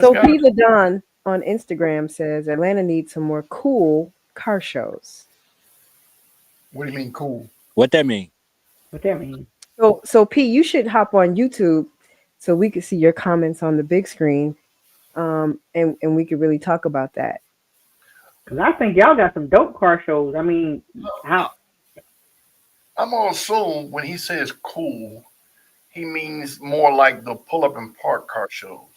So P the Don on Instagram says Atlanta needs some more cool car shows. What do you mean cool? What that mean? What that mean? So P, you should hop on YouTube so we could see your comments on the big screen, and we could really talk about that. Because I think y'all got some dope car shows. I mean, how? I'm gonna assume when he says cool, he means more like the pull up and park car shows,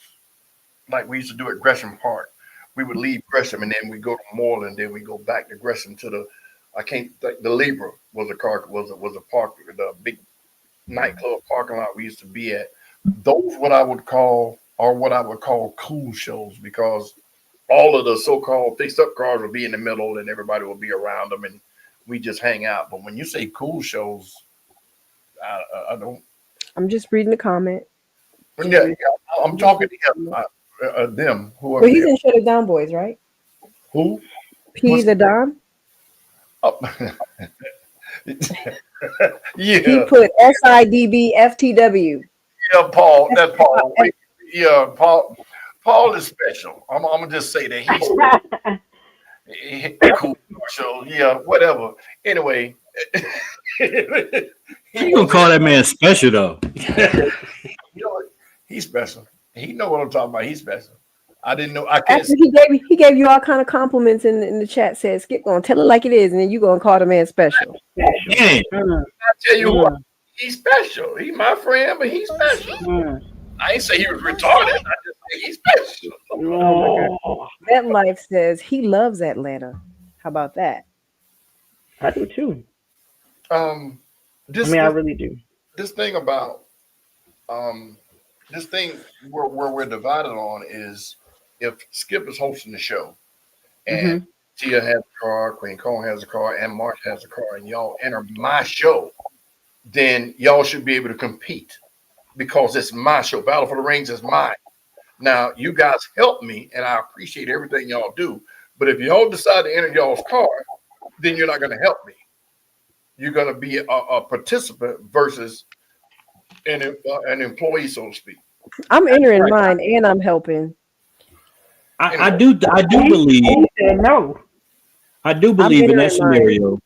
like we used to do at Gresham Park. We would leave Gresham and then we go to Moreland, then we go back to Gresham to the I can't think the Libra was a car was a park the big nightclub parking lot we used to be at. Those what I would call are what I would call cool shows because all of the so-called fixed up cars will be in the middle and everybody will be around them and we just hang out. But when you say cool shows, I don't. I'm just reading the comment. Yeah, I'm talking to him, them. Who are Well, he's in Shut It Down Boys, right? Who? P the Don. Oh. Yeah. He put SIDB FTW. Yeah, Paul. That's Paul. Yeah, Paul. Paul is special. I'm gonna just say that he's cool. So yeah, whatever. Anyway, You gonna call that man special though? you know, he's special. He know what I'm talking about. He's special. I didn't know. I can't. After he gave you all kind of compliments in the chat. Said Skip gonna tell it like it is, and then you gonna call the man special. Dang. I tell you what, he's special. He's my friend, but he's special. I ain't say he was retarded. I just say he's special. Oh, That Life says he loves Atlanta. How about that? I do too. This, I mean, I really do. this thing about this thing where we're divided on is if Skip is hosting the show and Tia has a car, Queen Cone has a car, and Mark has a car, and y'all enter my show, then y'all should be able to compete because it's my show. Battle for the Rings is mine. Now, you guys help me, and I appreciate everything y'all do. But if y'all decide to enter y'all's car, then you're not going to help me. You're going to be a participant versus an employee, so to speak. I'm entering mine and I'm helping. I do believe. He said no. I do believe in that entering mine. scenario.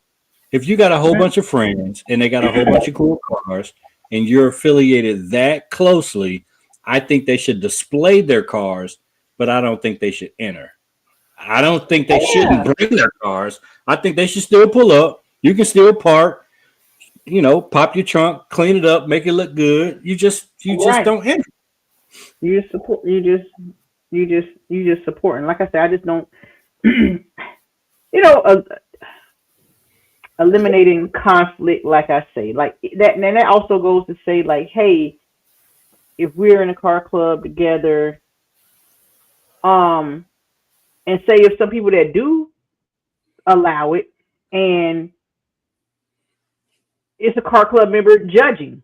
If you got a whole bunch of friends and they got a whole bunch of cool cars and you're affiliated that closely, I think they should display their cars, but I don't think they should enter. I don't think they shouldn't bring their cars. I think they should still pull up. You can still park, pop your trunk, clean it up, make it look good. You just don't enter. You just support. You just support. And like I said, I just don't. Eliminating conflict, like I say, like that. And that also goes to say, like, hey, if we're in a car club together, and say if some people that do allow it, and it's a car club member judging,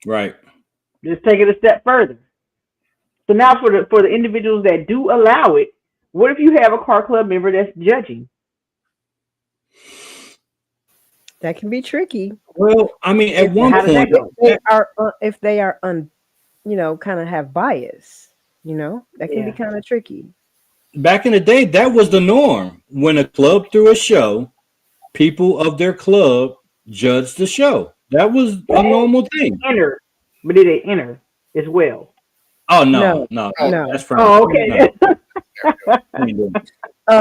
Right. just take it a step further. So now for the individuals that do allow it, what if you have a car club member that's judging? That can be tricky. Well, I mean, at one How does that point, go? If they are kind of have bias, that can be kind of tricky. back in the day, that was the norm. When a club threw a show, people of their club judged the show. That was a normal thing. Enter, but did they enter as well? Oh no. That's fine. Oh, okay. No.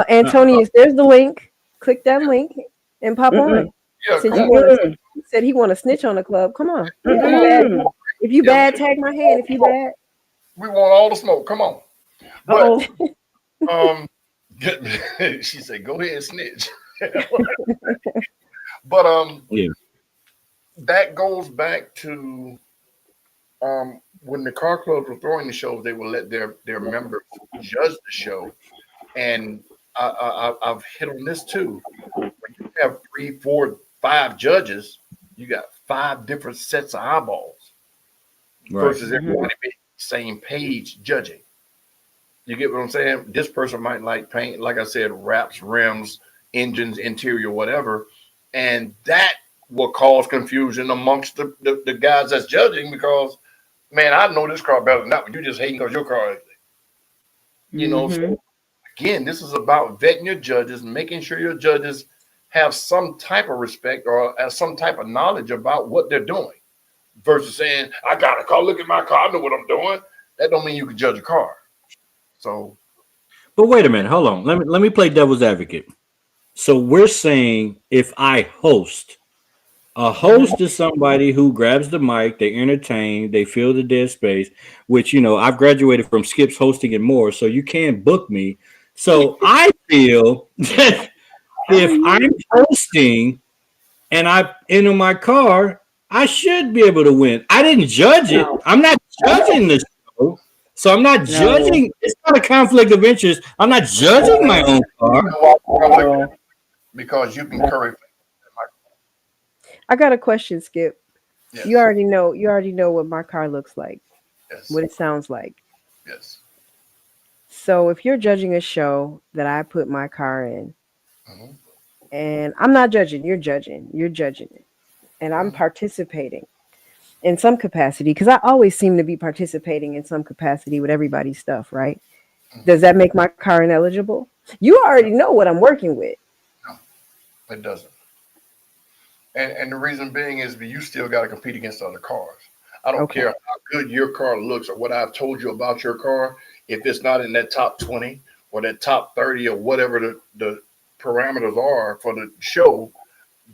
Antonius, there's the link. Click that link and pop on. Yeah, Since come you on. said he want to snitch on the club, come on. If you bad, tag my hand. If you bad, We want all the smoke. Come on. Oh, She said, "Go ahead and snitch." But Yeah. that goes back to when the car clubs were throwing the shows, they would let their members judge the show, and I've hit on this too. When you have 3, 4, 5 judges, you got 5 different sets of eyeballs versus everybody being the same page judging. You get what I'm saying? This person might like paint, like I said, wraps, rims, engines, interior, whatever, and that will cause confusion amongst the guys that's judging because, man, I know this car better than that one. You just hating because your car is. You know, so again, this is about vetting your judges, making sure your judges have some type of respect or some type of knowledge about what they're doing, versus saying, "I got a car. Look at my car. I know what I'm doing." That don't mean you can judge a car. So, But wait a minute, hold on. Let me play devil's advocate. So we're saying if I host, a host is somebody who grabs the mic, they entertain, they fill the dead space, which, you know, I've graduated from Skips hosting and more, so you can book me. So I feel that if I'm hosting and I enter my car, I should be able to win. I didn't judge it. I'm not judging the show. So I'm not judging. It's not a conflict of interest. I'm not judging my own car. Because you can curry. I got a question, Skip. Yes. You already know what my car looks like, Yes. what it sounds like. Yes. So if you're judging a show that I put my car in, Mhm. and I'm not judging, you're judging it, and I'm participating in some capacity, because I always seem to be participating in some capacity with everybody's stuff, right? Does that make my car ineligible? You already know what I'm working with. No, it doesn't. And the reason being is you still got to compete against other cars. I don't care how good your car looks or what I've told you about your car. If it's not in that top 20 or that top 30 or whatever the parameters are for the show,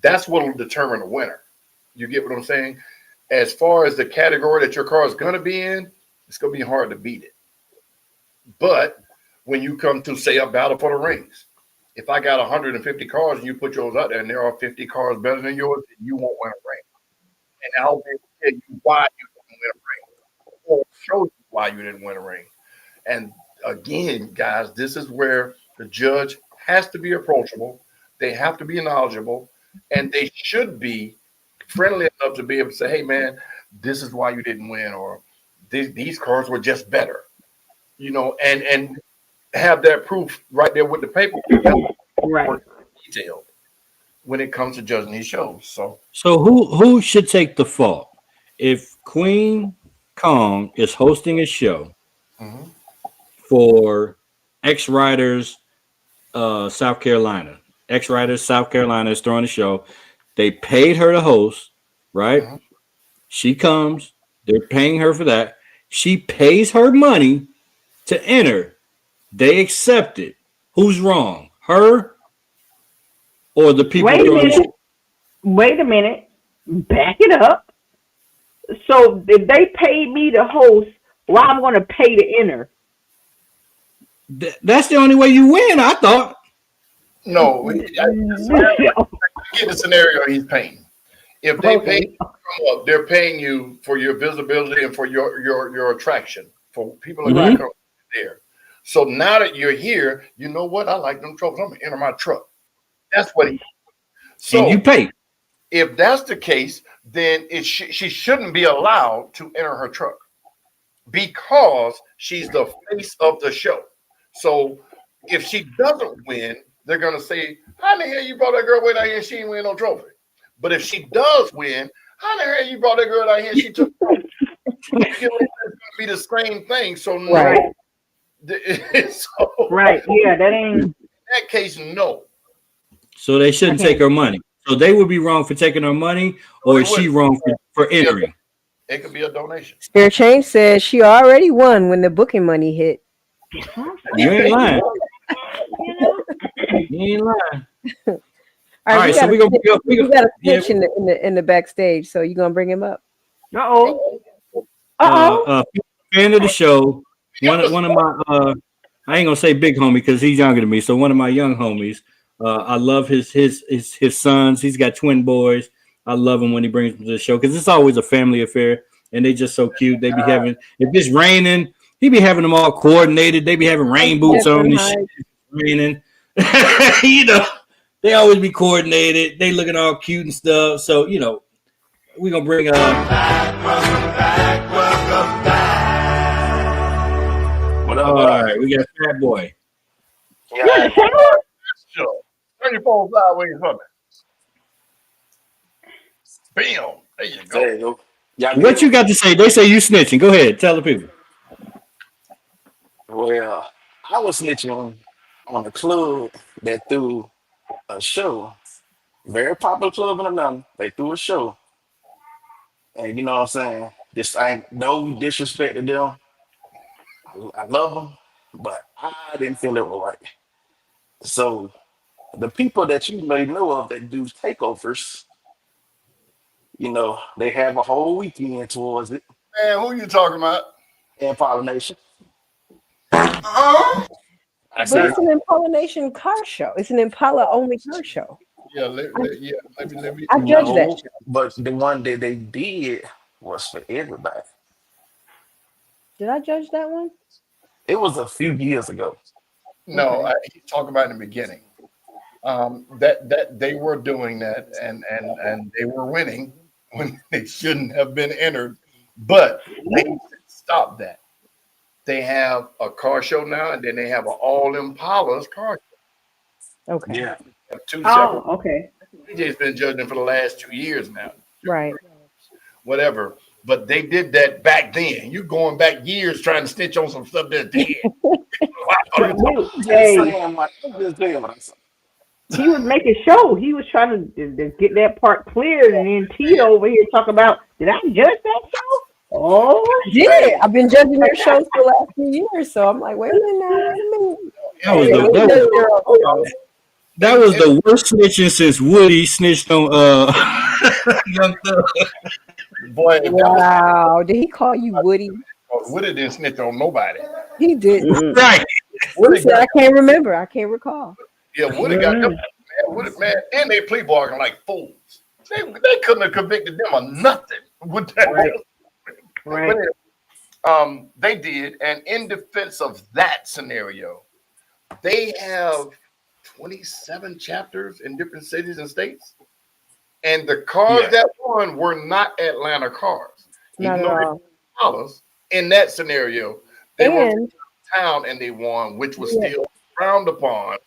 that's what will determine the winner. You get what I'm saying? As far as the category that your car is going to be in, it's going to be hard to beat it. But when you come to, say, a battle for the rings, if I got 150 cars and you put yours out there and there are 50 cars better than yours, then you won't win a ring. And I'll be able to tell you why you didn't win a ring, or show you why you didn't win a ring. And again, guys, this is where the judge has to be approachable. They have to be knowledgeable, and they should be friendly enough to be able to say, "Hey, man, this is why you didn't win," or "These cars were just better," you know, and have that proof right there with the paper. Right. Detailed when it comes to judging these shows. So who should take the fault? If Queen Kong is hosting a show for X Riders South Carolina, X Riders South Carolina is throwing a show. They paid her to host, right? She comes, they're paying her for that. She pays her money to enter. They accept it. Who's wrong? Her or the people? Wait a minute. Back it up. So if they paid me to host, well, I'm going to pay to enter. That's the only way you win, I thought. No, get the scenario he's paying. If they pay you to come up, they're paying you for your visibility and for your attraction. For people that come there. So now that you're here, you know what? I like them trophies. I'm gonna enter my truck. That's what he. So and you pay. If that's the case, then she shouldn't be allowed to enter her truck because she's the face of the show. So if she doesn't win, they're gonna say, "How the hell you brought that girl way down here? She ain't win no trophy." But if she does win, how the hell you brought that girl down here? She took. It's gonna be the same thing. So Right. Right. Yeah, that ain't. In that case, no. So they shouldn't take her money. So they would be wrong for taking her money, or is she wrong for entering? It could be a donation. Spare Change says she already won when the booking money hit. You ain't lying. You ain't lying. All right, so we got a pitch in the backstage. So you gonna bring him up? Fan of the show. One of my I ain't gonna say big homie because he's younger than me. So one of my young homies. I love his sons. He's got twin boys. I love him when he brings them to the show because it's always a family affair, and they just so cute. They be having, if it's raining, he be having them all coordinated. They be having rain boots on and shit. Raining, you know, they always be coordinated. They looking all cute and stuff. So you know, we gonna bring welcome back. All right, we got Fat Boy. Yeah. Sure. Turn your phone sideways for me. Bam. There you go. There you go. What you got to say? They say you snitching. Go ahead. Tell the people. Well, I was snitching on a club that threw a show, very popular club in Atlanta. They threw a show, and you know what I'm saying. This ain't no disrespect to them. I love them, but I didn't feel it was right. So the people that you may know of that do takeovers, you know, they have a whole weekend towards it Man, who you talking about? and pollination. I But said, it's an Impala Nation car show. It's an Impala only car show. Yeah, let me. I judge that no, show. but the one that they did was for everybody. Did I judge that one? It was a few years ago. No, Okay. he's talking about in the beginning. That they were doing that, and they were winning when they shouldn't have been entered, but they stopped that. They have a car show now, and then they have an all Impalas car show. Okay. Yeah. They have two Oh, separate. okay. DJ's been judging for the last 2 years now. Right. Whatever. But they did that back then. You going back years trying to snitch on some stuff that's dead. Hey, I'm just saying what I said. he was making show. He was trying to get that part cleared, and then Tito over here talk about, did I judge that show? Oh, Yeah, I've been judging their shows for the last few years, so I'm like, wait a minute now, wait a minute. That was They the need to that judge was, their own shows. that was the worst snitching since Woody snitched on Young Thug. Boy, Wow, did he call you Woody? Woody didn't snitch on nobody. He did. Right. He Woody said, got, I can't remember. I can't recall. Woody got them. Man, Woody, man, and they plea bargain like fools. They couldn't have convicted them of nothing with that. Right. right. They did, and in defense of that scenario, they have 27 chapters in different cities and states, and the cars Yeah. that won were not Atlanta cars. Not Even at though they all. were dollars in that scenario, they were from And town and they won, which was Yeah. still frowned upon.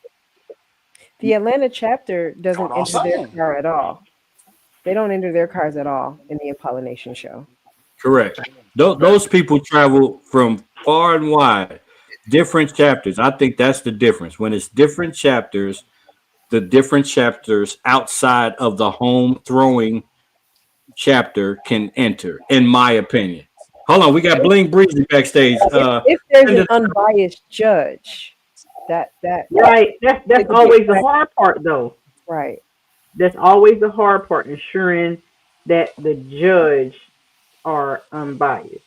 the Atlanta chapter doesn't Hold on, enter their son. car at all. They don't enter their cars at all in the Impala Nation show. Correct. Those people travel from far and wide, different chapters. I think that's the difference. When it's different chapters, the different chapters outside of the home throwing chapter can enter, in my opinion. Hold on, we got Bling Breezy backstage. If there's an unbiased judge, that Right. That's always the hard part, though. right. That's always the hard part, ensuring that the judge are unbiased.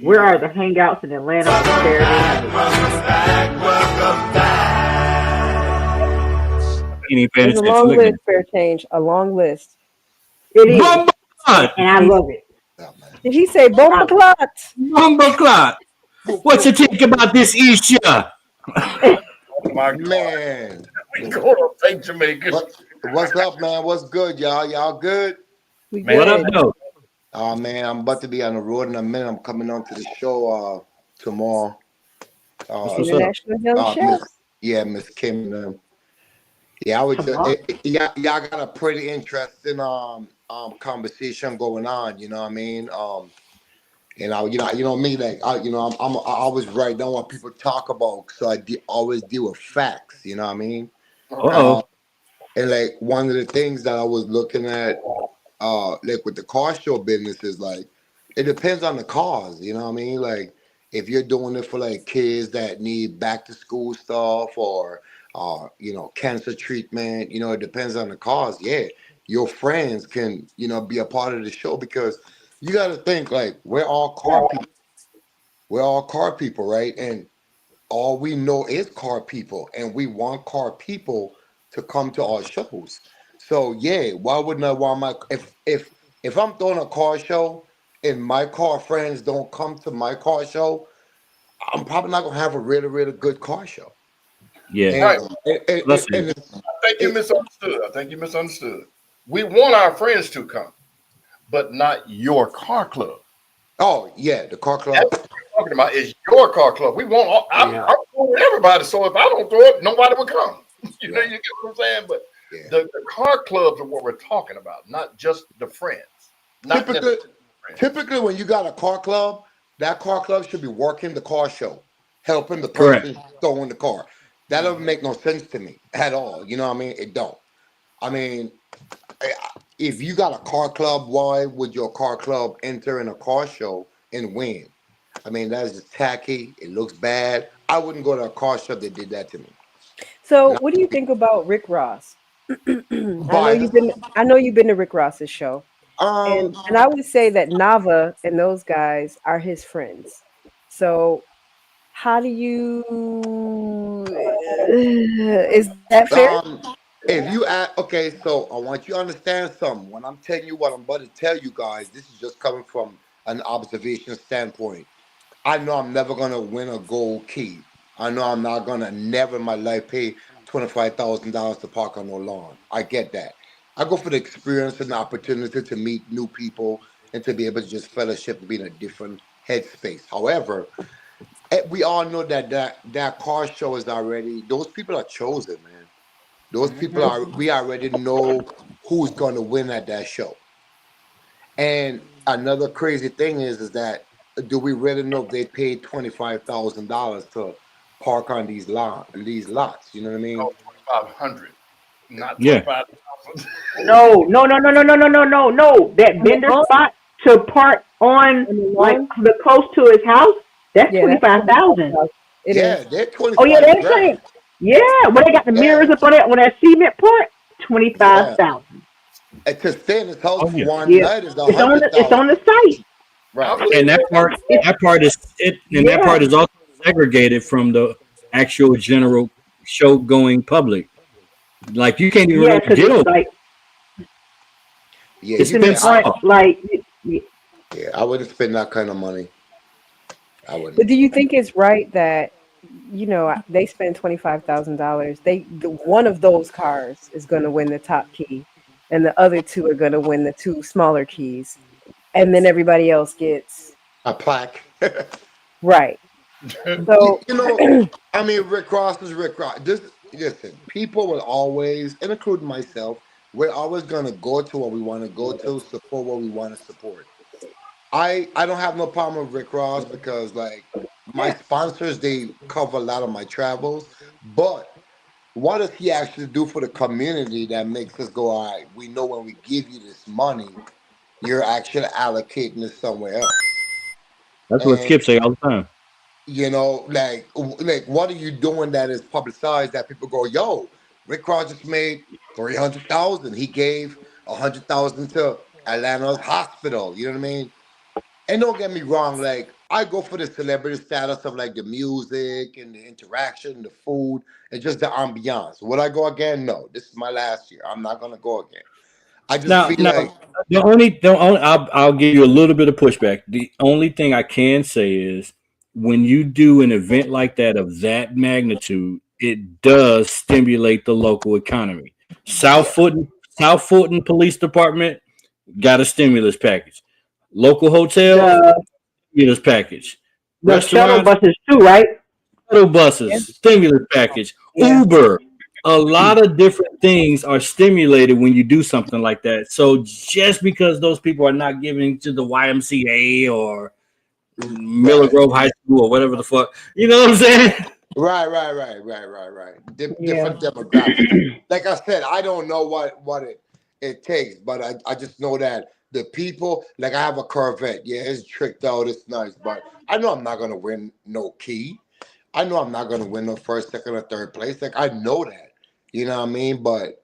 Where are the hangouts in Atlanta on Saturday night? Any There's a long list, Fair Change. A long list. It is, Bomba clot. and I love it. Did he say bomba clot? Bomba clot. What you think about this issue? Oh my God. Man, We go to fake Jamaica. what's up, man? What's good, y'all? Y'all good? We Man, What good. up, though? Oh man, I'm about to be on the road in a minute. I'm coming on to the show tomorrow. What's up? International Young Chef. Miss Kim and them. Yeah, I was y'all got a pretty interesting conversation going on, you know what I mean? And I, you know me, like I always write down what people talk about, so I always deal with facts, you know what I mean? Uh-oh. And like one of the things that I was looking at, like with the car show business is like, it depends on the cause, you know what I mean? Like if you're doing it for like kids that need back to school stuff or cancer treatment, it depends on the cause. Yeah, your friends can, be a part of the show because you got to think like we're all car people. We're all car people, right? And all we know is car people, and we want car people to come to our shows. So yeah, why wouldn't I want my if I'm throwing a car show and my car friends don't come to my car show, I'm probably not gonna have a really, really good car show. Yeah. Right. Listen. I think you misunderstood. We want our friends to come, but not your car club. Oh yeah, the car club. That's what we're talking about is your car club. We want all, I'm cool with everybody. So if I don't throw it, nobody will come. You get what I'm saying? But Yeah. the car clubs are what we're talking about, not just the friends. Not Typically when you got a car club, that car club should be working the car show, helping the Correct. person throwing the car. That doesn't make no sense to me at all. You know what I mean? It don't. I mean, if you got a car club, why would your car club enter in a car show and win? I mean, that's just tacky. It looks bad. I wouldn't go to a car show that did that to me. So, You what do you think about Rick Ross? I know Bias. you've been to Rick Ross's show, Um, and I would say that Nava and those guys are his friends. So, how do you? Is that fair? if you ask, okay, so I want you to understand something. When I'm telling you what I'm about to tell you guys, this is just coming from an observation standpoint. I know I'm never gonna win a gold key. I know I'm not gonna never in my life pay $25,000 to park on no lawn. I get that. I go for the experience and the opportunity to meet new people and to be able to just fellowship and be in a different headspace. However, we all know that car show is already, those people are chosen, man. Those people are, we already know who's gonna win at that show. And another crazy thing is that do we really know if they paid $25,000 to park on these lots? You know what I mean? No, 2,500, not Yeah. 25,000. No. That On the vendor lawn? spot to park on On the like lawn? the close to his house. That's Yeah, that's 25,000. It Yeah, is. they're Oh yeah, 25 they're grand. saying. Yeah, when they got the mirrors Yeah, up on that cement part, yeah. 25,000. And to stay in his house Oh for yeah. one Yeah, night is a it's on hundred the thousand. site. I Right. believe And that. that part is it, and that Yeah, part is also segregated from the actual general show going public. Like you can't even yeah, really because get it's over. like Yeah, It's it's you in the can't. fenced front. off. Like I wouldn't spend that kind of money. I But wouldn't. do you think it's right that they spend $25,000? One of those cars is going to win the top key, and the other two are going to win the two smaller keys, and then everybody else gets A plaque. right. So You know, I mean, Rick Ross is Rick Ross. Listen, people will always, and including myself, we're always gonna go to what we want to go to, support what we want to support. I don't have no problem with Rick Ross because like my sponsors they cover a lot of my travels, but what does he actually do for the community that makes us go, all right, we know when we give you this money, you're actually allocating it somewhere else. That's what And Skip say all the time. like what are you doing that is publicized that people go, yo, Rick Ross just made 300,000. He gave 100,000 to Atlanta's hospital. You know what I mean? And don't get me wrong, like I go for the celebrity status of like the music and the interaction, the food, and just the ambiance. Would I go again? No. This is my last year. I'm not gonna go again. I just Now, feel like I'll give you a little bit of pushback. The only thing I can say is when you do an event like that of that magnitude, it does stimulate the local economy. yeah, South Fulton Police Department got a stimulus package. Local hotels, the stimulus package. shuttle Restaurants, buses too, right? shuttle buses, stimulus package. yeah, Uber, a lot of different things are stimulated when you do something like that. So just because those people are not giving to the YMCA or Miller right. Grove High School or whatever the fuck, you know what I'm saying? Right. Yeah. Different demographics. Like I said, I don't know what it takes, but I just know that the people, like I have a Corvette. Yeah, it's tricked out, it's nice, but I know I'm not gonna win no key. I know I'm not gonna win no first, second, or third place. Like I know that. You know what I mean? But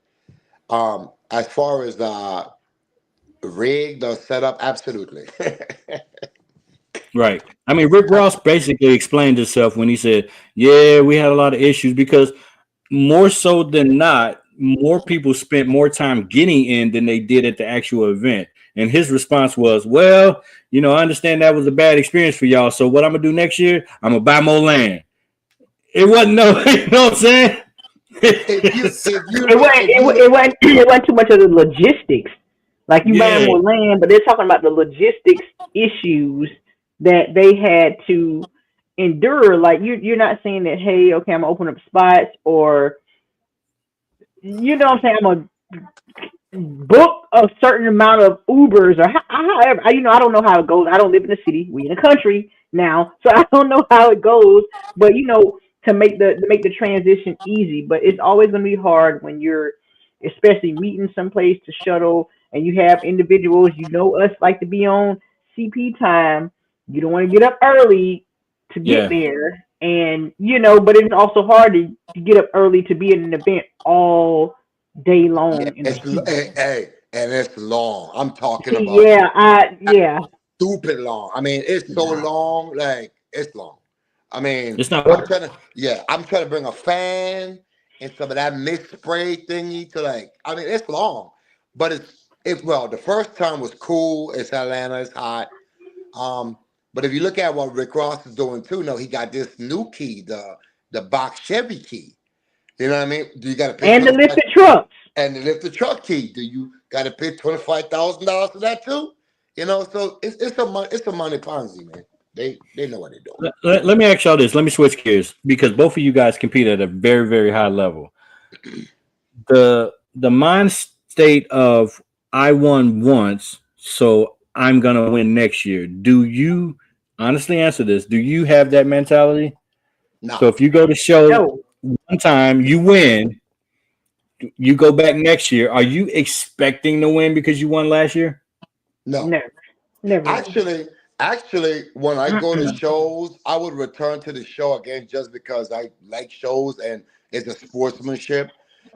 as far as rigged or set up, absolutely. Right. I mean, Rick Ross basically explained himself when he said, yeah, we had a lot of issues because more so than not, more people spent more time getting in than they did at the actual event. And his response was, well, I understand that was a bad experience for y'all. So what I'm going to do next year, I'm going to buy more land. It wasn't you know what I'm saying? if you It wasn't too much of the logistics. Like you buying Yeah. more land, but they're talking about the logistics issues that they had to endure. Like you're not saying that, hey, okay, I'm gonna open up spots, or you know what I'm saying, I'm gonna book a certain amount of Ubers or however. I don't know how it goes. I don't live in the city. We in the country. now, so I don't know how it goes. But to make the transition easy, but it's always going to be hard when you're, especially meeting someplace to shuttle, and you have individuals. Us like to be on CP time. You don't want to get up early to get Yeah. there, and but it's also hard to get up early to be at an event all day long Yeah, in the heat. and it's long. I'm talking See, about yeah. stupid long. I mean, it's so long, like it's long. I mean, It's not I'm trying to bring a fan and some of that mist spray thingy to I mean, it's long, but well, the first time was cool. It's Atlanta, it's hot. But if you look at what Rick Ross is doing too, no, he got this new key, the box Chevy key. You know what I mean? Do you got to pay And the lifted trucks. and the lifted truck key? Do you got to pay $25,000 for that too? So it's a money Ponzi, man. They know what they're doing. Let me ask y'all this. Let me switch gears because both of you guys compete at a very, very high level. The mind state of I won once, so I'm gonna win next year. Do you honestly answer this? Do you have that mentality? No. So if you go to show No. one time, you win, you go back next year. Are you expecting to win because you won last year? No. Never. Actually, when I go to shows, I would return to the show again just because I like shows and it's a sportsmanship.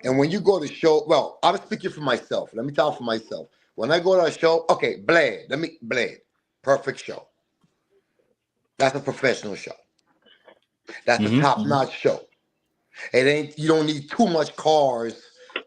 And when you go to show, well, I'm speaking for myself. Let me talk for myself. When I go to a show, okay, Blade, perfect show. That's a professional show. That's a top-notch show. You don't need too much cars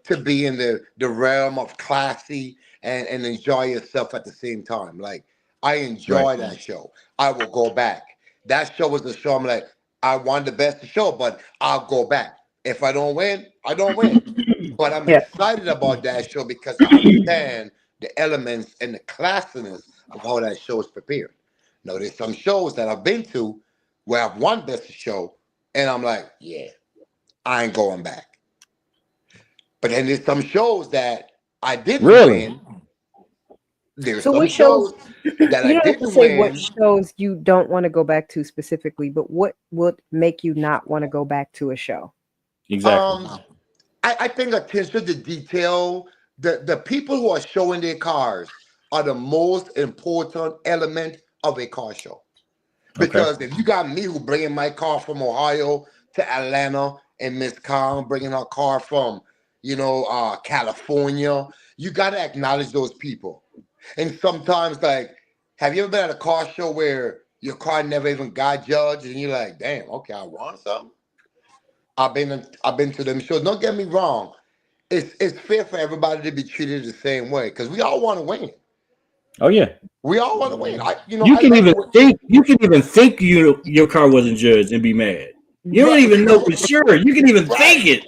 to be in the realm of classy and enjoy yourself at the same time. Like, I enjoy that show. I will go back. That show was a show I'm like, I won the best show, but I'll go back. If I don't win, I don't win. But I'm excited about that show because I understand the elements and the classiness of how that show is prepared. Now, there's some shows that I've been to where I've won best show, and I'm like, yeah, I ain't going back. But then there's some shows that I didn't win. There's So some what shows that you I don't have to didn't say what win. shows you don't want to go back to specifically, but what would make you not want to go back to a show? Exactly. I think attention to detail. The people who are showing their cars are the most important element of a car show. Because if you got me who bringing my car from Ohio to Atlanta and Miss Khan bringing her car from, California, you got to acknowledge those people. And sometimes, have you ever been at a car show where your car never even got judged and you're like, damn, okay, I won something? I've been to them shows. Don't get me wrong. It's fair for everybody to be treated the same way because we all want to win. Oh yeah. We all want to win. You can even think your car wasn't judged and be mad. You don't even know for sure. You can even think it.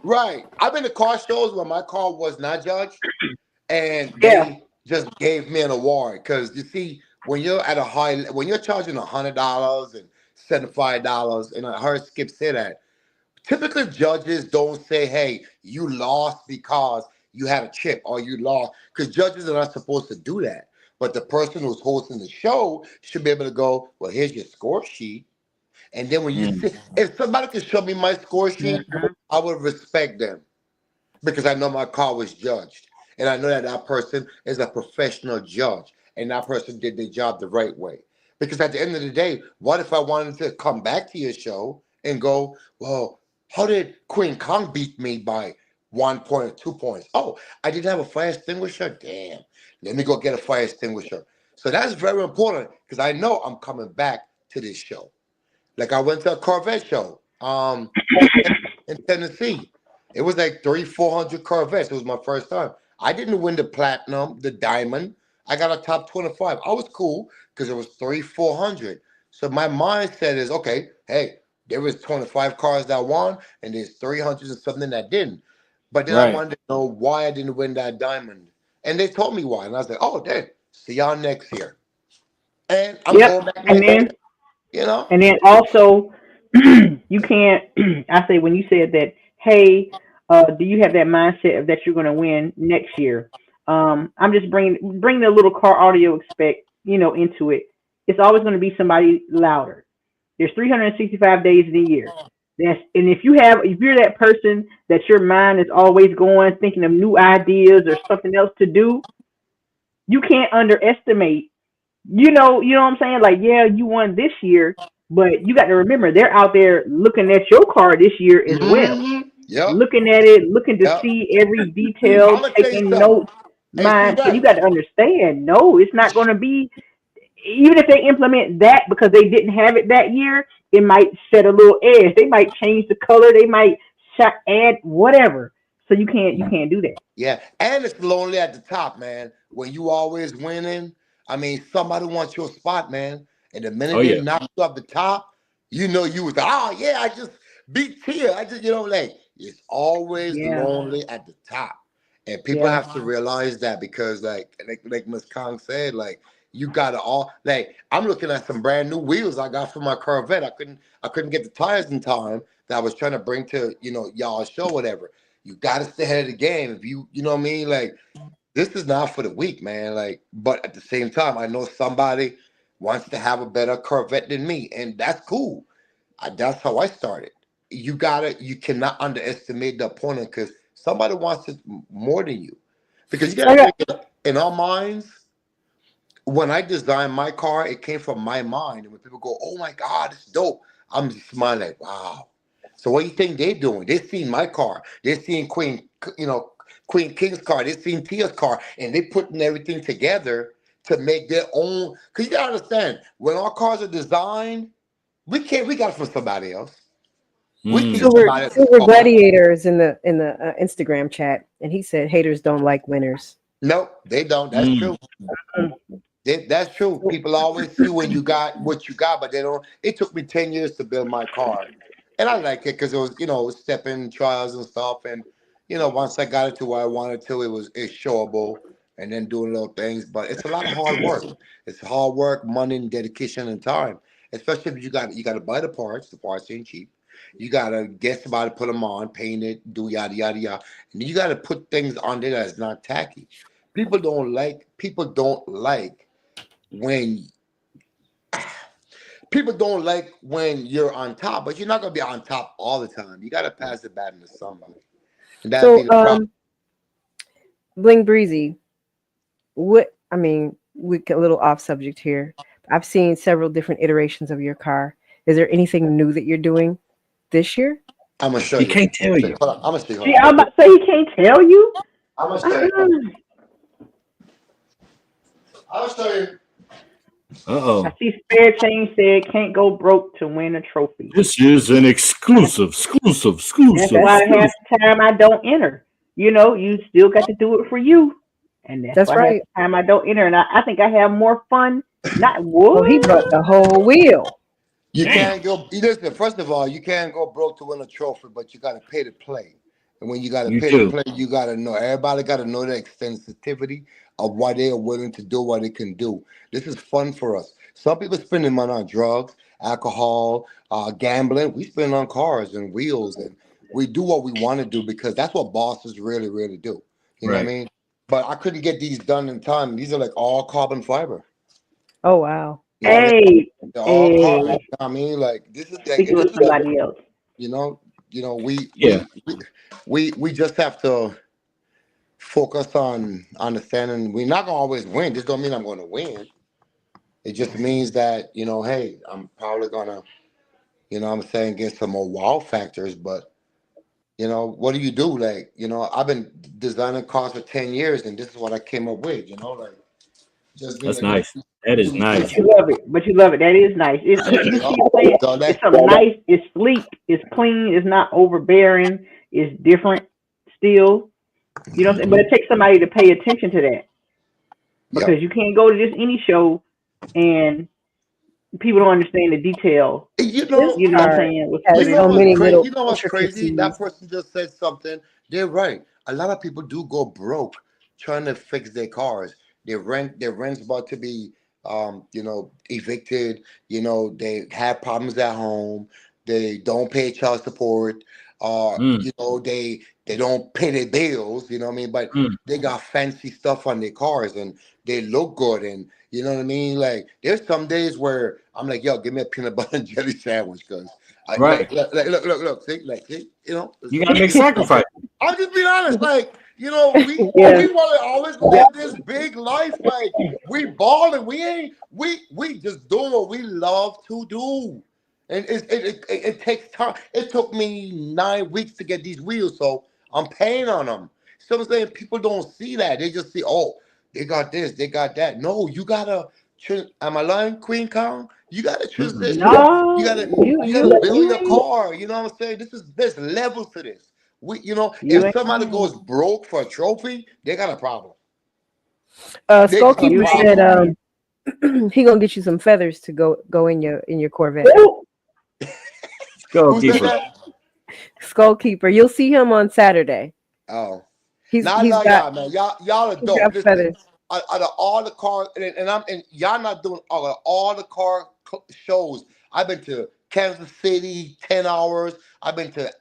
Right. I've been to car shows where my car was not judged, and they just gave me an award. Because you see, when you're charging $100 and $75, and I heard Skip say that, typically judges don't say, "Hey, you lost because you had a chip or you lost," because judges are not supposed to do that. But the person who's hosting the show should be able to go, well, here's your score sheet. And then when you see, if somebody can show me my score sheet, I would respect them because I know my car was judged. And I know that person is a professional judge and that person did their job the right way. Because at the end of the day, what if I wanted to come back to your show and go, well, how did Queen Kong beat me by 1 point or 2 points? Oh, I didn't have a fire extinguisher? Damn. Let me go get a fire extinguisher. So that's very important because I know I'm coming back to this show. Like I went to a Corvette show in Tennessee. It was like 300-400 Corvettes. It was my first time. I didn't win the platinum, the diamond. I got a top 25. I was cool because it was 300-400. So my mindset is, okay, hey, there was 25 cars that won and there's 300 and something that didn't. But then I wanted to know why I didn't win that diamond. And they told me why. And I was like, oh, damn, see y'all next year. And I'm going back next year. And then also, you can't. I say when you said that, hey, do you have that mindset of that you're going to win next year? I'm just bringing a little car audio into it. it's always going to be somebody louder. There's 365 days in a year. And if you're that person that your mind is always going, thinking of new ideas or something else to do, you can't underestimate. You know what I'm saying? Like, yeah, you won this year, but you got to remember they're out there looking at your car this year as well. Yep. Looking at it, looking to Yep. see every detail, I'ma tell you taking something. notes. Hey, Man, so C-Dot. you got to understand. No, it's not going to be. Even if they implement that because they didn't have it that year, it might set a little edge. They might change the color. They might add whatever. So you can't do that. Yeah, and it's lonely at the top, man. When you always winning, I mean, somebody wants your spot, man. And the minute Oh, they yeah. knock you off the top, you know you was oh yeah, I just beat Tia. I just like it's always Yeah. lonely at the top, and people have to realize that because like Miss Kong said, like you gotta all like I'm looking at some brand new wheels I got for my Corvette. I couldn't get the tires in time that I was trying to bring to y'all's show, whatever. You got to stay ahead of the game. If you know what I mean? Like, this is not for the weak, man. Like, but at the same time, I know somebody wants to have a better Corvette than me, and that's cool. That's how I started. You cannot underestimate the opponent because somebody wants it more than you. Because you got to think in our minds, when I designed my car, it came from my mind. And when people go, oh my God, it's dope, I'm just smiling like, wow. So what do you think they're doing? They've seen my car. They're seeing Queen King's car. They've seen Tia's car. And they're putting everything together to make their own. Because you got to understand, when our cars are designed, we got it from somebody else. We can get somebody else's Silver car. Gladiator is in the Instagram chat, and he said haters don't like winners. No, they don't. That's true. That's true. People always see when you got what you got, but they don't. It took me 10 years to build my car. And I like it because it was, stepping trials and stuff. And, once I got it to where I wanted to, it's showable and then doing little things. But it's a lot of hard work. It's hard work, money, and dedication and time. Especially if you got to buy the parts. The parts ain't cheap. You got to get somebody to put them on, paint it, do yada, yada, yada. And you got to put things on there that's not tacky. People don't like when you're on top, but you're not gonna be on top all the time. You gotta pass the baton to somebody. And that'd be the problem. Bling Breezy, we get a little off subject here. I've seen several different iterations of your car. Is there anything new that you're doing this year? I'm gonna show you. He can't tell you. Hold on, I'm gonna show you. See, I'm about to say he can't tell you. I'm gonna show you. I'll show you. Uh-oh. I see Spare Change said can't go broke to win a trophy. This is an exclusive. That's why half the time I don't enter. You still got to do it for you. And that's why right. half the time I don't enter. And I think I have more fun. Not Well, he brought the whole wheel. You can't go. Listen, first of all, you can't go broke to win a trophy, but you got to pay to play. And when you got to pay to play, you got to know. Everybody got to know the sensitivity of what they are willing to do, what they can do. This is fun for us. Some people spending money on drugs, alcohol, gambling. We spend on cars and wheels, and we do what we want to do because that's what bosses really, really do. You know what I mean? But I couldn't get these done in time. These are like all carbon fiber. Oh wow! Hey, all carbon. I mean, like this is somebody else. We just have to focus on understanding we're not gonna always win. This don't mean I'm gonna win. It just means that, hey, I'm probably gonna, I'm saying get some more wow factors, but what do you do? Like, I've been designing cars for 10 years and this is what I came up with, That's nice. That is nice. But you love it. That is nice. It's something nice. It's sleek. It's clean. It's not overbearing. It's different still. You know what I'm saying? But it takes somebody to pay attention to that. Because you can't go to just any show and people don't understand the detail. You know what I'm saying? What's crazy? That person just said something. They're right. A lot of people do go broke trying to fix their cars. Their rent's about to be evicted. They have problems at home. They don't pay child support. They they don't pay their bills, you know what I mean? But they got fancy stuff on their cars and they look good, and you know what I mean? Like there's some days where I'm like, yo, give me a peanut butter and jelly sandwich, because Right. look, see, you know, You gotta make sacrifices. I'm just being honest, like, you know, we want to always live this big life, like we balling, we just doing what we love to do, and it takes time. It took me 9 weeks to get these wheels, so I'm paying on them. So I'm saying people don't see that; they just see, oh, they got this, they got that. No, you gotta. Am I lying, Queen Kong? You gotta transition. No, You gotta you build your ain't. car. You know what I'm saying? There's levels to this. You know, You if ain't somebody lying. goes broke for a trophy, they got a problem. They Skull got a Keeper problem. said he gonna get you some feathers to go in your Corvette. Ooh, Go Who said keeper. that? Skull Keeper, you'll see him on Saturday. Oh, He's now I he's love got y'all, man. Y'all are he's dope. got Listen, feathers. out of all the car, and y'all not doing all the car shows. I've been to Kansas City 10 hours. I've been to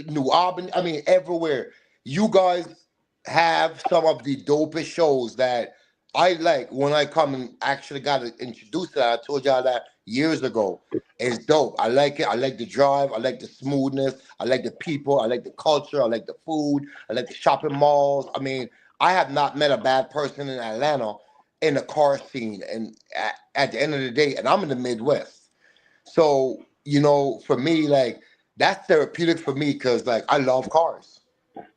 New Albany. I mean, everywhere. You guys have some of the dopest shows that I like. When I come and actually got introduced to that, I told y'all that years ago. It's dope. I like it. I like the drive. I like the smoothness. I like the people. I like the culture. I like the food. I like the shopping malls. I mean, I have not met a bad person in Atlanta in the car scene. And at the end of the day, and I'm in the Midwest. So, you know, for me, like, that's therapeutic for me because, like, I love cars.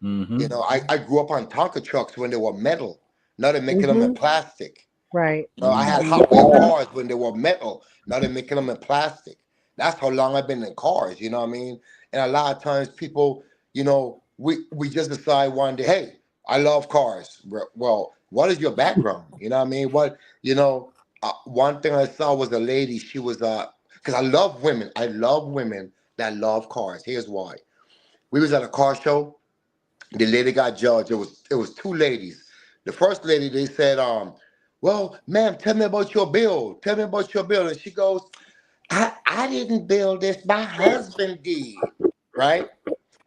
Mm-hmm. You know, I grew up on Tonka trucks when they were metal. Now they're making them in plastic. Right. You know, I had Hot Wheel cars when they were metal. Now they're making them in plastic. That's how long I've been in cars. You know what I mean? And a lot of times people, you know, we just decide one day, hey, I love cars. Well, what is your background? You know what I mean? One thing I saw was a lady. She was because I love women. I love women that love cars. Here's why. We was at a car show. The lady got judged. It was two ladies. The first lady, they said, well, ma'am, tell me about your bill. Tell me about your bill. And she goes, I didn't build this. My husband did. Right?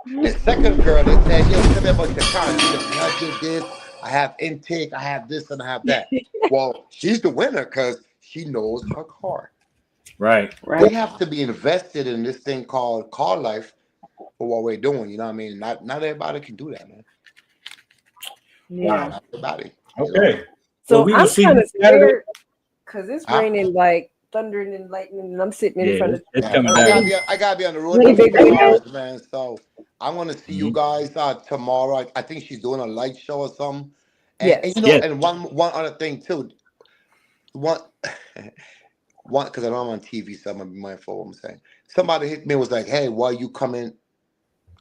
The second girl, they said, yo, tell me about your car. She said, I did this. I have intake. I have this and I have that. Well, she's the winner because she knows her car. Right. We right. have to be invested in this thing called car life for what we're doing. You know what I mean? Not everybody can do that, man. Yeah. Not everybody. You know? Okay. So we I'm will see kind you of Saturday. scared because it's Huh? raining like thundering and lightning, and I'm sitting in Yeah, front of it's Yeah, coming I down. gotta be on the road really in a big few windows. hours, man. So I'm gonna see you Mhm. guys tomorrow. I think she's doing a light show or something. And Yes. you know, Yes. and one other thing too. One one because I know I'm on TV, so I'm gonna be mindful of what I'm saying. Somebody hit me and was like, "Hey, why you coming?"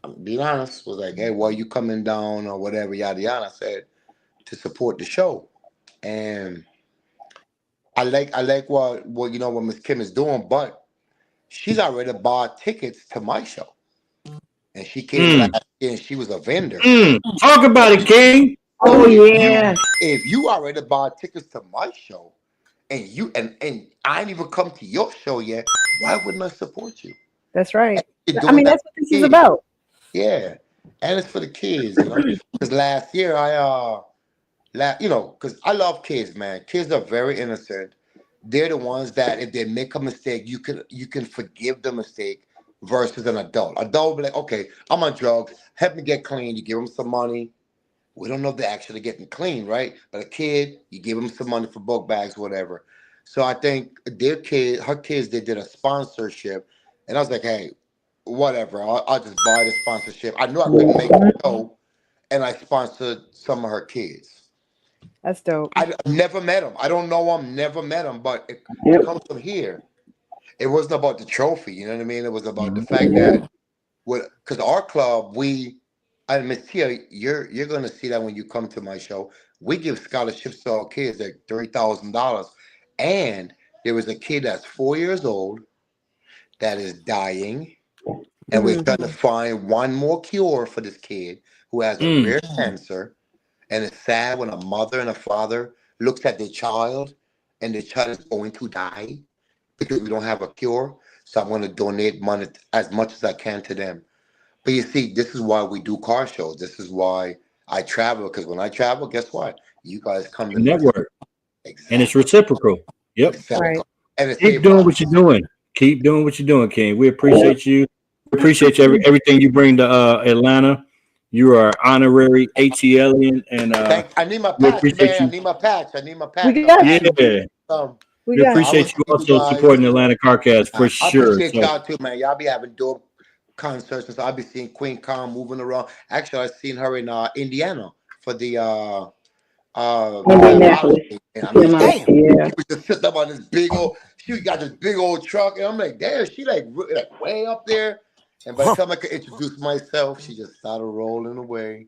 I'm being honest. Was like, "Hey, why you coming down or whatever?" Yada yada. I said to support the show, and I like what what Miss Kim is doing, but she's already bought tickets to my show. And she came Mm. last year and she was a vendor. Talk about it, King. Oh So yeah. if you already bought tickets to my show and I ain't even come to your show yet, why wouldn't I support you? That's right. You're I doing mean, that that's for what this the is kids. about. Yeah. And it's for the kids, you know. Because last year because I love kids, man. Kids are very innocent. They're the ones that if they make a mistake, you can forgive the mistake versus an adult. Adult will be like, okay, I'm on drugs, help me get clean. You give them some money. We don't know if they're actually getting clean, right? But a kid, you give them some money for book bags, whatever. So I think her kids, they did a sponsorship, and I was like, hey, whatever, I'll just buy the sponsorship. I knew I couldn't make it go, and I sponsored some of her kids. That's dope. I never met him. I don't know him. Never met him. But it Yep. comes from here. It wasn't about the trophy. You know what I mean? It was about the Mhm. fact that because our club, and Miss Tia, you're gonna see that when you come to my show. We give scholarships to our kids like $3,000, and there was a kid that's 4 years old that is dying, and we're Mhm. trying to find one more cure for this kid who has a Mm. rare cancer. And it's sad when a mother and a father looks at their child and the child is going to die because we don't have a cure. So I'm going to donate money as much as I can to them. But you see, this is why we do car shows. This is why I travel, because when I travel, guess what? You guys come to Network, exactly. and it's reciprocal. Yep. Exactly. Right. And it's Keep doing what you're doing. Keep doing what you're doing, King. We appreciate you. We appreciate you, everything you bring to Atlanta. You are honorary ATLian, and I need my we patch, appreciate man. you. I need my patch. I need my patch. We got Yeah, you. We we got I appreciate was you seeing you also guys. supporting Atlanta CarCast for I sure. appreciate So y'all too, man. Y'all be having dope concerts. And so I'll be seeing Queen Kong moving around. Actually, I seen her in Indiana for the Indianapolis. and I'm like, damn. Yeah. She was just sitting up on this big old. She got this big old truck, and I'm like, damn. She like way up there. And by the time I could introduce myself, she just started rolling away.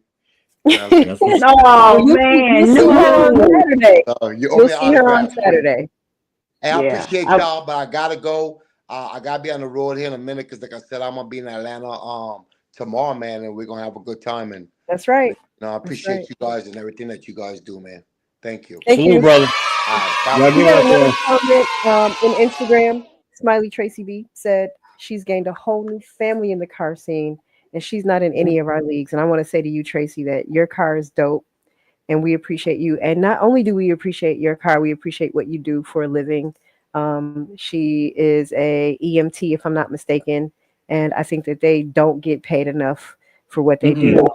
And I was like, that's what's Oh Well, man, you'll see her on no. Saturday. oh, you owe You'll me an see her on autograph, Queen. Saturday. Hey, I Yeah. appreciate y'all, but I gotta go. I gotta be on the road here in a minute because, like I said, I'm gonna be in Atlanta tomorrow, man, and we're gonna have a good time. And That's right. I appreciate right. you guys and everything that you guys do, man. Thank you. Thank salute, you. brother. All right, God Y'all bless. We get got out there. another comment in Instagram. Smiley Tracy B said she's gained a whole new family in the car scene, and she's not in any of our leagues. And I want to say to you, Tracy, that your car is dope, and we appreciate you. And not only do we appreciate your car, we appreciate what you do for a living. She is a EMT, if I'm not mistaken, and I think that they don't get paid enough for what they Mm-mm. do.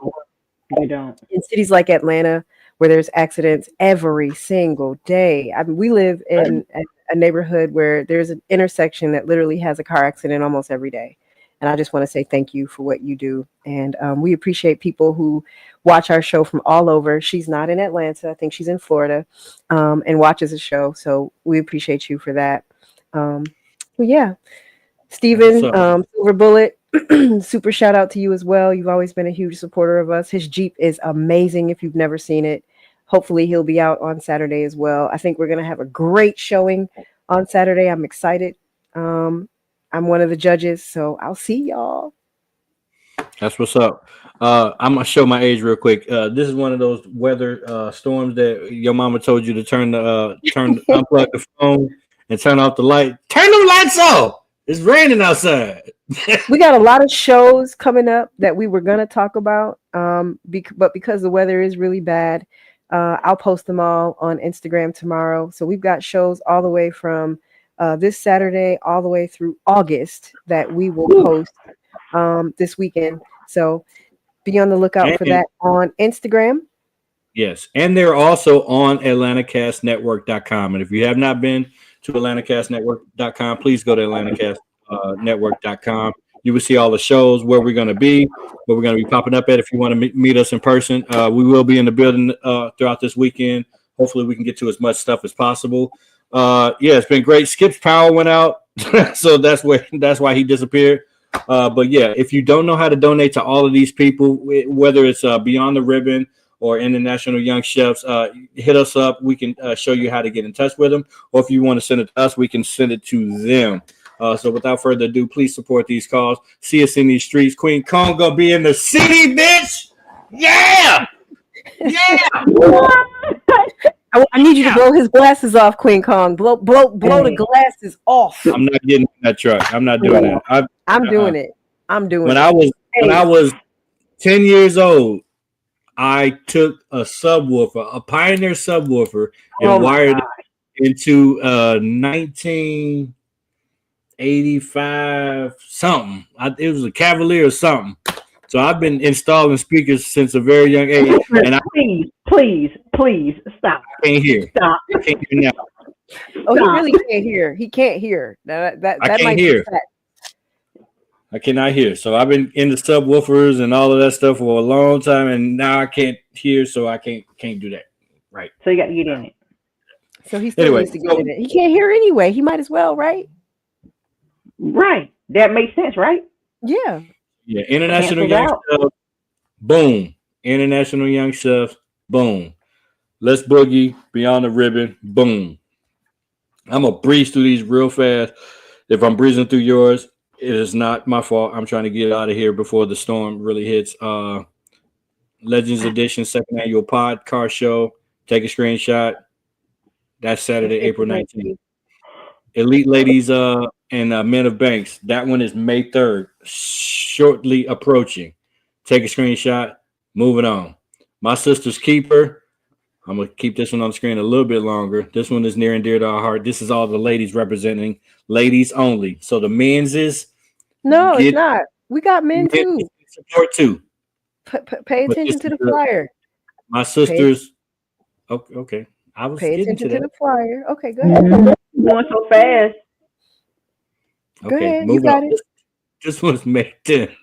They don't. In cities like Atlanta, where there's accidents every single day. I mean, we live in a neighborhood where there's an intersection that literally has a car accident almost every day. And I just want to say thank you for what you do. And we appreciate people who watch our show from all over. She's not in Atlanta. I think she's in Florida, and watches the show. So we appreciate you for that. Well, yeah. Steven, What's up? Silver Bullet, super shout out to you as well. You've always been a huge supporter of us. His Jeep is amazing if you've never seen it. Hopefully he'll be out on Saturday as well. I think we're going to have a great showing on Saturday. I'm excited. I'm one of the judges, so I'll see y'all. That's what's up. I'm gonna show my age real quick. This is one of those weather storms that your mama told you to unplug the phone and turn off the light. Turn the lights off. It's raining outside. We got a lot of shows coming up that we were going to talk about, but because the weather is really bad, I'll post them all on Instagram tomorrow. So we've got shows all the way from this Saturday all the way through August that we will post this weekend. So be on the lookout for that on Instagram. Yes, and they're also on AtlantaCastNetwork.com. And if you have not been to AtlantaCastNetwork.com, please go to AtlantaCastNetwork.com. You will see all the shows, where we're going to be, where we're going to be popping up at. If you want to meet us in person, we will be in the building throughout this weekend. Hopefully, we can get to as much stuff as possible. Yeah, it's been great. Skip's power went out, so that's why he disappeared. But yeah, if you don't know how to donate to all of these people, whether it's Beyond the Ribbon or International Young Chefs, hit us up. We can show you how to get in touch with them. Or if you want to send it to us, we can send it to them. So without further ado, please support these calls. See us in these streets. Queen Kong gonna be in the city, bitch. Yeah. Yeah. I need you to blow his glasses off, Queen Kong. Blow the glasses off. I'm not getting in that truck. I'm not doing that. I'm doing it. I'm doing when it. When I was 10 years old, I took a subwoofer, a Pioneer subwoofer, and wired it into 1985 something. It was a Cavalier or something. So I've been installing speakers since a very young age. And please stop. I can't hear. Stop. I can't hear now. Oh, he really can't hear. He can't hear. That I can't might hear. Be I cannot hear. So I've been into subwoofers and all of that stuff for a long time, and now I can't hear, so I can't do that. Right. So you got to get in it. So he still needs to get in it. He can't hear anyway. He might as well, right? Right. That makes sense, right? Yeah. Yeah. International Young Chefs. Boom. International Young Chefs. Boom. Let's Boogie. Beyond the Ribbon. Boom. I'm gonna breeze through these real fast. If I'm breezing through yours, it is not my fault. I'm trying to get out of here before the storm really hits. Legends Edition, second annual pod car show. Take a screenshot. That's Saturday, April 19th. Elite Ladies and Men of Banks. That one is May 3rd, shortly approaching. Take a screenshot. Moving on. My Sister's Keeper. I'm going to keep this one on the screen a little bit longer. This one is near and dear to our heart. This is all the ladies representing, ladies only. So the men's is No, it's not. We got men too. Support too. Pay attention to the flyer. My sister's. Okay. I was Pay getting attention to to that. the flyer. Okay, go ahead. Going so fast. Go ahead, you move got on. it. This one's May 10th.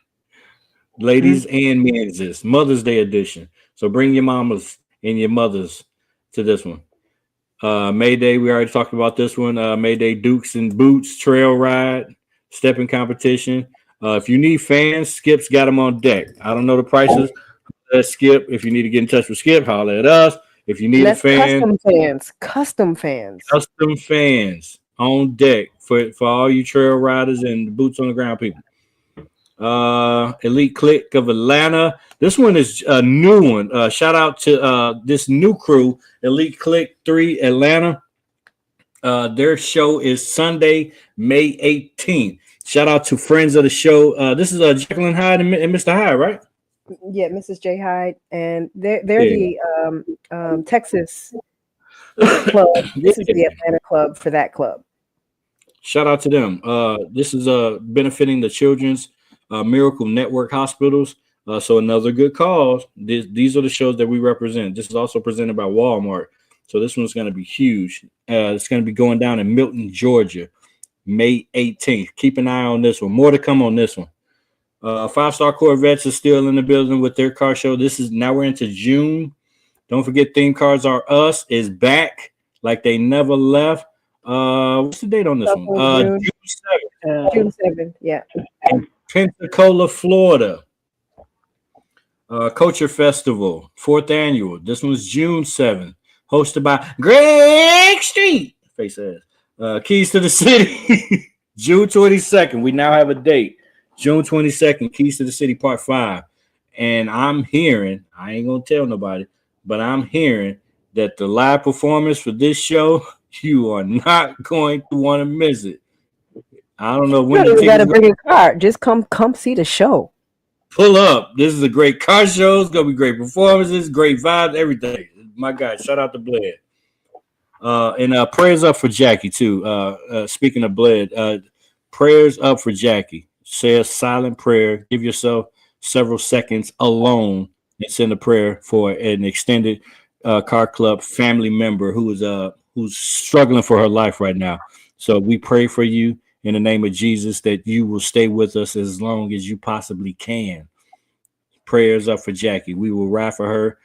Ladies and men's is Mother's Day edition. So bring your mamas and your mothers to this one. May Day, we already talked about this one. May Day Dukes and Boots trail ride, stepping competition. If you need fans, Skip's got them on deck. I don't know the prices. Skip, if you need to get in touch with Skip, holler at us. If you need a fan, custom fans on deck for all you trail riders and boots on the ground people. Elite Click of Atlanta. This one is a new one. Shout out to this new crew, Elite Click 3 Atlanta. Their show is Sunday, May 18th. Shout out to friends of the show. This is Jacqueline Hyde and Mr. Hyde, right? Yeah, Mrs. J. Hyde, and they're the Texas club. This is the Atlanta club for that club. Shout out to them. This is benefiting the Children's Miracle Network hospitals. So another good cause. These are the shows that we represent. This is also presented by Walmart. So this one's going to be huge. It's going to be going down in Milton, Georgia, May 18th. Keep an eye on this one. More to come on this one. 5-Star Corvettes is still in the building with their car show. Now we're into June. Don't forget Theme Cars Are Us is back like they never left. What's the date on this one? June 7th. Yeah. Pensacola, Florida. Culture Festival, 4th annual. This one's June 7th. Hosted by Greg Street. Face ass. Keys to the City. June 22nd. We now have a date. June 22nd, Keys to the City Part 5. And I'm hearing, I ain't going to tell nobody, but I'm hearing that the live performance for this show, you are not going to want to miss it. I don't know when you got to bring a car. Just come see the show. Pull up. This is a great car show. It's going to be great performances, great vibes, everything. My God, shout out to Bled. And prayers up for Jackie, too. Speaking of Bled, prayers up for Jackie. Say a silent prayer. Give yourself several seconds alone and send a prayer for an extended car club family member who's struggling for her life right now. So we pray for you in the name of Jesus that you will stay with us as long as you possibly can. Prayers up for Jackie. We will ride for her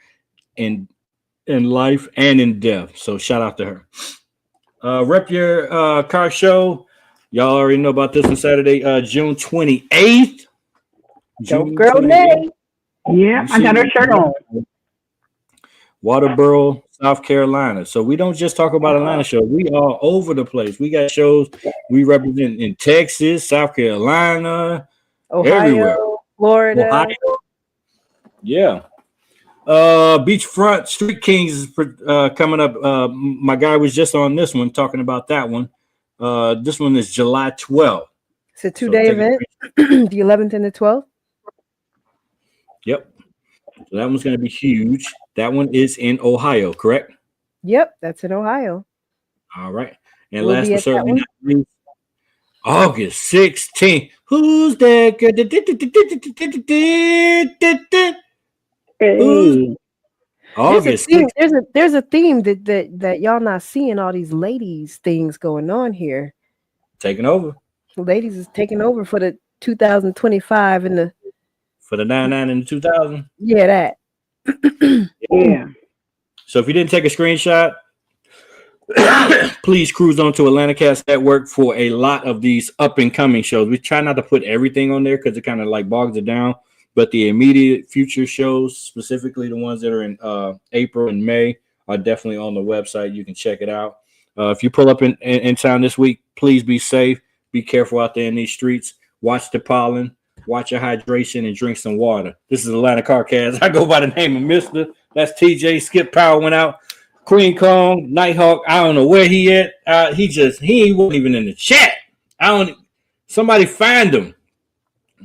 in life and in death. So shout out to her. Rep Your Car Show. Y'all already know about this on Saturday, June 28th. Dope Girl Day. Yeah, I got her shirt on. Waterboro, South Carolina. So we don't just talk about Atlanta shows. We all over the place. We got shows we represent in Texas, South Carolina, Ohio, everywhere. Florida. Ohio. Yeah. Beachfront Street Kings is coming up. My guy was just on this one talking about that one. This one is July 12th. It's a 2-day event, the 11th and the 12th. Yep. So that one's going to be huge. That one is in Ohio, correct? Yep, that's in Ohio. All right. And We'll last be but at certainly that not least, August 16th. Who's that girl? Hey. August. There's a theme that y'all not seeing all these ladies things going on here. Taking over. Ladies is taking over for the 2025 and the For the 99 and the 2000. yeah that. Yeah. So if you didn't take a screenshot, please cruise on to Atlanta Cast Network for a lot of these up and coming shows. We try not to put everything on there because it kind of like bogs it down. But the immediate future shows, specifically the ones that are in April and May, are definitely on the website. You can check it out. If you pull up in town this week, please be safe. Be careful out there in these streets. Watch the pollen. Watch your hydration and drink some water. This is Atlanta CarCast. I go by the name of Mr. That's TJ. Skip Power went out. Queen Kong, Nighthawk. I don't know where he at. He wasn't even in the chat. I don't. Somebody find him.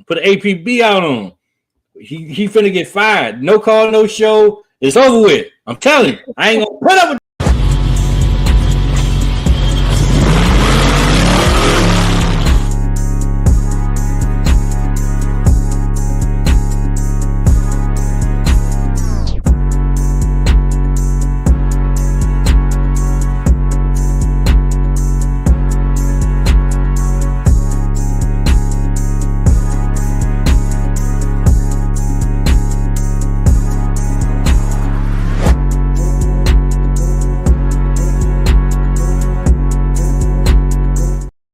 Put an APB out on him. He finna get fired. No call, no show. It's over with. I'm telling you. I ain't gonna put up with